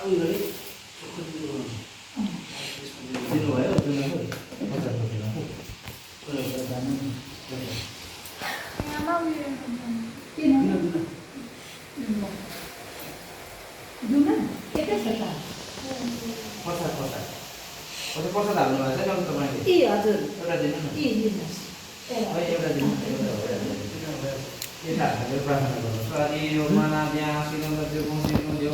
उयो गरे दिनुभयो दिनुभयो प्रसाद हाल्नु भएको छ नि तपाईँले हजुर एउटा दिनु न एउटा दिनु यता हालेर प्रार्थना गर्नुहोस् अनि यो माना त्यहाँ सिलङ्ग त्यो कुसिनु त्यो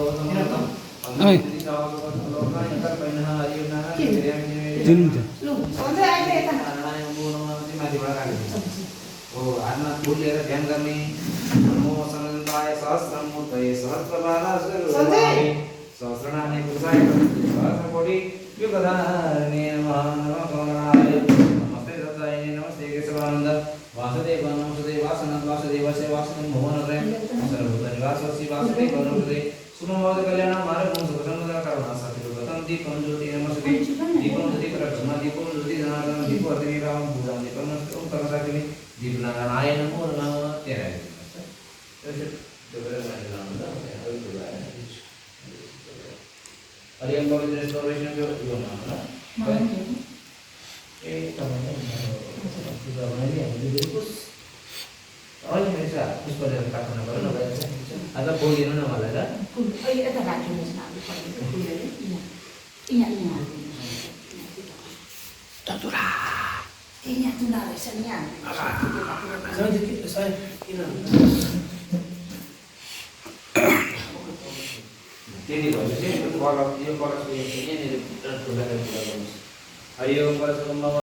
माथिबाट राखेको हो हातमा फुल लिएर ध्यान गर्ने नमो सनन्दाय सहस्रमूर्तये सहस्रबाला स्वरूपाय सहस्रनामे पुरुषाय सहस्रकोटि युगधारिणे नमः नमः नमस्ते दत्ताय नमस्ते केशवानन्द वासुदेव नमस्ते वासनंद वासुदेवस्य वासनं भुवनत्रय सर्वभूतनिवासस्य वासुदेव नमस्ते सुमोद कल्याण मार्ग सुखसंगत करुणा सत्यव्रतं दीपं ज्योति नमस्ते दीपं ज्योति प्रकाशमा दीपं ज्योति जनार्दन दीपो अर्धि राम भूराम दीपं नमस्ते ओम प्रकाशाग्नि दीपनारायणाय नमो नमः तेरा हरियम पवित्र स्टोरेशन जो यो नाम ए तपाईले पूजा बनाइले हामीले कुछ अहिले मेरो चाहिँ पुष्पले प्रार्थना गर्नु न भएछ आज बोलिनु न मलाई ल अहिले यता राख्नुहोस् न हामी फुलले यहाँ ततुरा यहाँ तुना रहेछ नि त्यही भएपछि यो कलश यहाँनिर ठुला कुरा गर्नुहोस् हरिओम परशुराम